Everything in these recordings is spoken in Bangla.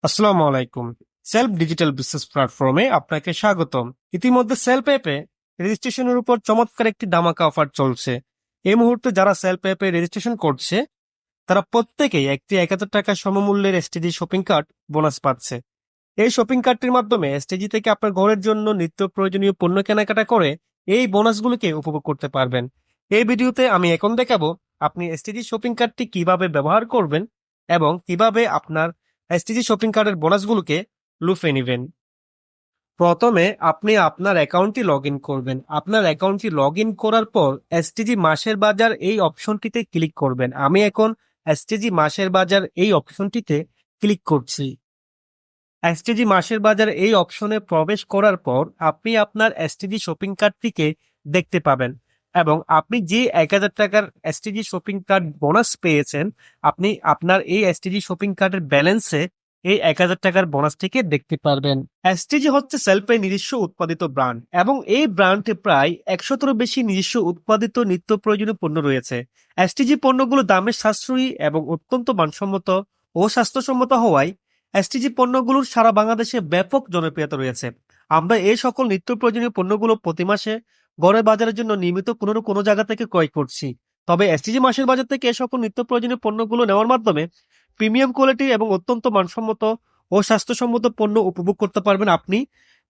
আসসালামু আলাইকুম। সেলফ ডিজিটাল বিজনেস প্ল্যাটফর্মে আপনাকে স্বাগতম। ইতিমধ্যে সেলফ অ্যাপে রেজিস্ট্রেশনের উপর চমৎকার একটি ধামাকা অফার চলছে। এই মুহূর্তে যারা সেলফ অ্যাপে রেজিস্ট্রেশন করছে তারা প্রত্যেকেই একটি 1000 টাকা সমমূল্যের এসটিজি শপিং কার্ড বোনাস পাচ্ছে। এই শপিং কার্ডটির মাধ্যমে এসটিজি থেকে আপনার ঘরের জন্য নিত্য প্রয়োজনীয় পণ্য কেনাকাটা করে এই বোনাসগুলোকে উপভোগ করতে পারবেন। এই ভিডিওতে আমি এখন দেখাবো আপনি এসটিজি শপিং কার্ডটি কিভাবে ব্যবহার করবেন এবং কিভাবে আপনার এসটিজি শপিং কার্ডের বোনাসগুলোকে লুফে নেবেন। প্রথমে আপনি আপনার অ্যাকাউন্টটি লগ ইন করবেন। আপনার অ্যাকাউন্টটি লগ ইন করার পর এসটিজি মাসের বাজার এই অপশনটিতে ক্লিক করবেন। আমি এখন এসটিজি মাসের বাজার এই অপশনটিতে ক্লিক করছি। এসটিজি মাসের বাজার এই অপশনে প্রবেশ করার পর আপনি আপনার এসটিজি শপিং কার্ডটিকে দেখতে পাবেন এবং আপনি যে 1000 টাকার এসটিজি শপিং কার্ড বোনাস পেয়েছেন আপনি আপনার এই এসটিজি শপিং কার্ডের ব্যালেন্সে এই 1000 টাকার বোনাসটিকে দেখতে পারবেন। এসটিজি হচ্ছে সেলফের নিজস্ব উৎপাদিত ব্র্যান্ড এবং এই ব্র্যান্ডে প্রায় 100-টিরও বেশি নিজস্ব উৎপাদিত নিত্য প্রয়োজনীয় পণ্য রয়েছে। এসটিজি পণ্যগুলো দামে সাশ্রয়ী এবং অত্যন্ত মানসম্মত ও স্বাস্থ্যসম্মত হওয়ায় এসটিজি পণ্যগুলোর সারা বাংলাদেশে ব্যাপক জনপ্রিয়তা রয়েছে। আমরা এই সকল নিত্য প্রয়োজনীয় পণ্যগুলো প্রতি মাসে গড়ের বাজারের জন্য নিয়মিত কোনো না কোনো জায়গা থেকে ক্রয় করছি। তবে এসটিজি মাসের বাজার থেকে এই সকল নিত্য প্রয়োজনীয় পণ্যগুলো নেওয়ার মাধ্যমে প্রিমিয়াম কোয়ালিটি এবং অত্যন্ত মানসম্মত ও স্বাস্থ্যসম্মত পণ্য উপভোগ করতে পারবেন আপনি।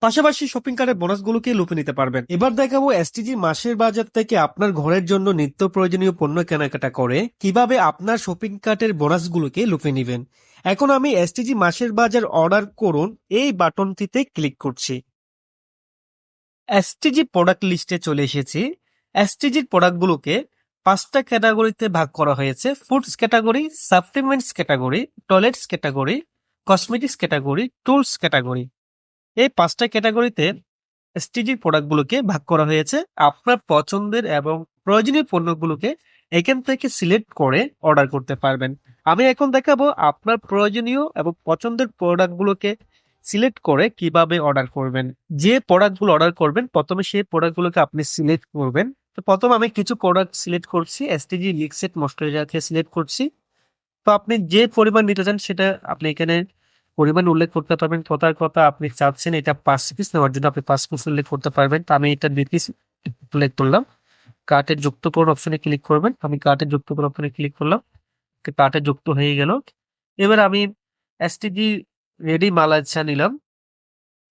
পাশাপাশি শপিং কার্টের বোনাসগুলোকে লুপে নিতে পারবেন। এবার দেখাবো এসটিজি মাসের বাজার থেকে আপনার ঘরের জন্য নিত্য প্রয়োজনীয় পণ্য কেনাকাটা করে কিভাবে আপনার শপিং কার্টের বোনাসগুলোকে লুপে নেবেন। এখন আমি এসটিজি মাসের বাজার অর্ডার করুন এই বাটনটিতে ক্লিক করছি। এসটিজি প্রোডাক্ট লিস্টে চলে এসেছি। এসটিজির প্রোডাক্টগুলোকে 5টা ক্যাটাগরিতে ভাগ করা হয়েছে: foods category, supplements category, toilets category, cosmetics category, tools category. এই 5টা ক্যাটাগরিতে এসটিজির প্রোডাক্টগুলোকে ভাগ করা হয়েছে। আপনার পছন্দের এবং প্রয়োজনীয় পণ্যগুলোকে এখান থেকে সিলেক্ট করে অর্ডার করতে পারবেন। আমি এখন দেখাবো আপনার প্রয়োজনীয় এবং পছন্দের প্রোডাক্টগুলোকে সিলেক্ট করে কিভাবে অর্ডার করবেন। যে প্রোডাক্টগুলো অর্ডার করবেন প্রথমে সেই প্রোডাক্টগুলোকে আপনি সিলেক্ট করবেন। তো প্রথম আমি কিছু প্রোডাক্ট সিলেক্ট করছি, এসটিজি লিক্সেট ময়শ্চারাইজারকে সিলেক্ট করছি। তো আপনি যে পরিমাণ নিতে চান সেটা আপনি এখানে পরিমাণ উল্লেখ করতে পারবেন। কথার কথা আপনি চাচ্ছেন এটা 5 পিস নেওয়ার জন্য আপনি 5 পিস উল্লেখ করতে পারবেন। তো আমি এটা 2 পিস উল্লেখ করলাম। কার্টে যুক্ত করুন অপশনে ক্লিক করবেন। আমি কার্টে যুক্ত করুন অপশনে ক্লিক করলাম। কার্টে যুক্ত হয়ে গেল। এবার আমি এসটিজি রেডি মালাইচা নিলাম।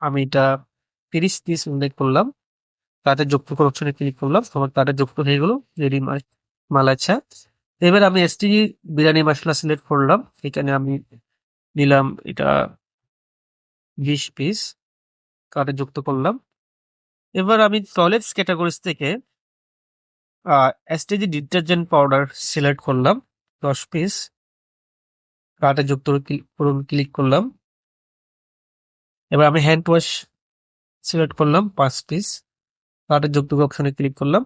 আমি এটা 30 পিস উল্লেখ করলাম। কার্টে যুক্ত করুন অপশনে ক্লিক করলাম। আমার কার্টে যুক্ত হয়ে গেল রেডি মালাইচা। এবার আমি এসটিজি বিরিয়ানি মশলা সিলেক্ট করলাম। এখানে আমি নিলাম এটা 20 পিস, কার্টে যুক্ত করলাম। এবার আমি টয়লেটস ক্যাটাগরিজ থেকে এসটিজি ডিটারজেন্ট পাউডার সিলেক্ট করলাম 10 পিস, কার্টে যুক্ত করুন ক্লিক করলাম। এবার আমি হ্যান্ড ওয়াশ সিলেক্ট করলাম 5 পিস, কার্টে যুক্ত অপশনে ক্লিক করলাম।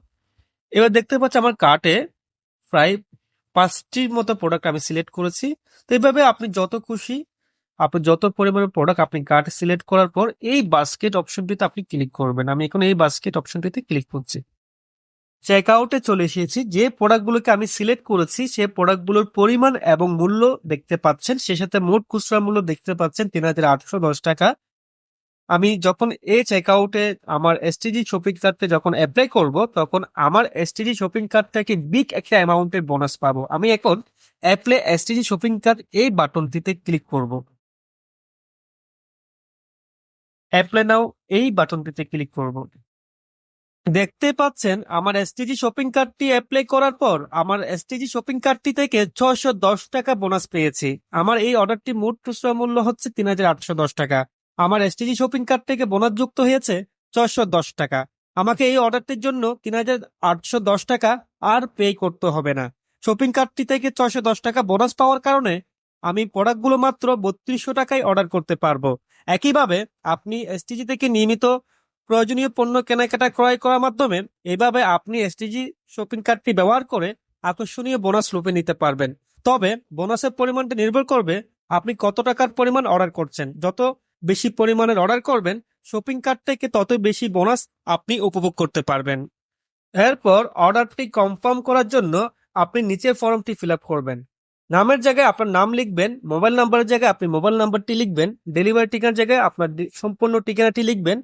এবার দেখতে পাচ্ছি আমার কার্টে প্রায় 5টির মতো প্রোডাক্ট আমি সিলেক্ট করেছি। তো এইভাবে আপনি যত খুশি আপনি যত পরিমাণের প্রোডাক্ট আপনি কার্টে সিলেক্ট করার পর এই বাস্কেট অপশনটিতে আপনি ক্লিক করবেন। আমি এখন এই বাস্কেট অপশনটিতে ক্লিক করছি। চেক আউটে চলে এসেছি। যে প্রোডাক্টগুলোকে আমি সিলেক্ট করেছি সেই প্রোডাক্টগুলোর পরিমাণ এবং মূল্য দেখতে পাচ্ছেন, সে সাথে মোট খুচরা মূল্য দেখতে পাচ্ছেন 3810 টাকা। আমি যখন এই চেক আউটে আমার এসটিজি শপিং কার্ডে যখন অ্যাপ্লাই করব তখন আমার এসটিজি শপিং কার্ড থেকে বিগ একটা অ্যামাউন্টের বোনাস পাবো। আমি এখন অ্যাপ্লাই এসটিজি শপিং কার্ড এই বাটনটিতে ক্লিক করব। অ্যাপ্লাই নাও এই বাটনটিতে ক্লিক করব। দেখতে পাচ্ছেন আমার এসটিজি শপিং কার্ডটি অ্যাপ্লাই করার পর আমার এসটিজি শপিং কার্ডটি থেকে 610 টাকা বোনাস পেয়েছি। আমার এই অর্ডারটি মোট খুচরা মূল্য হচ্ছে 3810 টাকা। আমার এসটিজি শপিং কার্ড থেকে বোনাস যুক্ত হয়েছে 610 টাকা। আমাকে এই অর্ডারটির জন্য 3810 টাকা আর পে করতে হবে না। শপিং কার্ডটি থেকে 610 টাকা বোনাস পাওয়ার কারণে আমি প্রোডাক্টগুলো মাত্র 3200 টাকায় অর্ডার করতে পারবো। একইভাবে আপনি এসটিজি থেকে নিয়মিত প্রয়োজনীয় পণ্য কেনাকাটা ক্রয় করার মাধ্যমে এভাবে আপনি এসটিজি শপিং কার্ডটি ব্যবহার করে আকর্ষণীয় বোনাস লুপে নিতে পারবেন। তবে বোনাসের পরিমাণটা নির্ভর করবে আপনি কত টাকার পরিমাণ অর্ডার করছেন। যত বেশি পরিমাণের অর্ডার করবেন শপিং কার্ড থেকে তত বেশি বোনাস আপনি উপভোগ করতে পারবেন। এরপর অর্ডারটি কনফার্ম করার জন্য আপনি নিচের ফর্মটি ফিল আপ করবেন। নামের জায়গায় আপনার নাম লিখবেন, মোবাইল নাম্বারের জায়গায় আপনি মোবাইল নাম্বারটি লিখবেন, ডেলিভারি ঠিকানার জায়গায় আপনার সম্পূর্ণ ঠিকানাটি লিখবেন।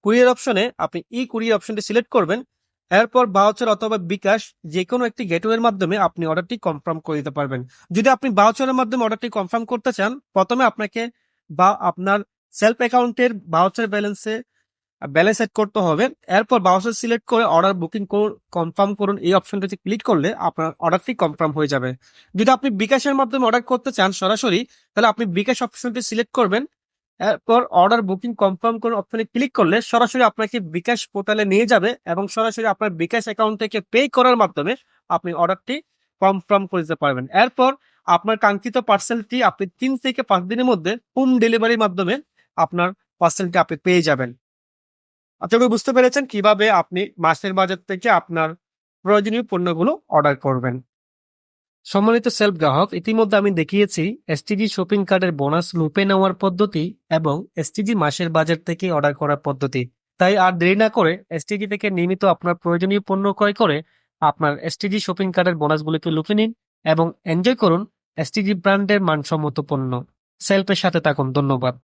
কুরিয়ার অপশনে আপনি ই কুরিয়ার অপশনটি সিলেক্ট করবেন। এরপর ভাউচার অথবা বিকাশ যে কোনো একটি গেটওয়ের মাধ্যমে আপনি অর্ডারটি কনফার্ম করে দিতে পারবেন। যদি আপনি ভাউচারের মাধ্যমে অর্ডারটি কনফার্ম করতে চান, প্রথমে আপনাকে বা আপনার সেলফ অ্যাকাউন্টের ভাউচার ব্যালেন্স সেট করতে হবে। এরপর ভাউচার সিলেক্ট করে অর্ডার বুকিং কনফার্ম করুন, এই অপশনটাতে ক্লিক করলে আপনার অর্ডারটি কনফার্ম হয়ে যাবে। যদি আপনি বিকাশের মাধ্যমে অর্ডার করতে চান সরাসরি, তাহলে আপনি বিকাশ অপশনটি সিলেক্ট করবেন। এরপর অর্ডার বুকিং কনফার্ম করে অপশনে ক্লিক করলে সরাসরি আপনাকে বিকাশ পোর্টালে নিয়ে যাবে এবং সরাসরি আপনার বিকাশ অ্যাকাউন্ট থেকে পে করার মাধ্যমে আপনি অর্ডারটি কনফার্ম করে দিতে পারবেন। এরপর আপনার কাঙ্ক্ষিত পার্সেলটি আপনি 3 থেকে 5 দিনের মধ্যে হোম ডেলিভারির মাধ্যমে আপনার পার্সেলটি আপনি পেয়ে যাবেন। আশা করি বুঝতে পেরেছেন কিভাবে আপনি মাসের বাজার থেকে আপনার প্রয়োজনীয় পণ্যগুলো অর্ডার করবেন। সম্মানিত সেলফ গ্রাহক, ইতিমধ্যে আমি দেখিয়েছি এসটিজি শপিং কার্ডের বোনাস লুপে নেওয়ার পদ্ধতি এবং এসটিজি মাসের বাজার থেকে অর্ডার করার পদ্ধতি। তাই আর দেরি না করে এসটিজি থেকে নিয়মিত আপনার প্রয়োজনীয় পণ্য ক্রয় করে আপনার এসটিজি শপিং কার্ডের বোনাসগুলিকে লুপে নিন এবং এনজয় করুন এসটিজি ব্র্যান্ডের মানসম্মত পণ্য। সেলফের সাথে থাকুন। ধন্যবাদ।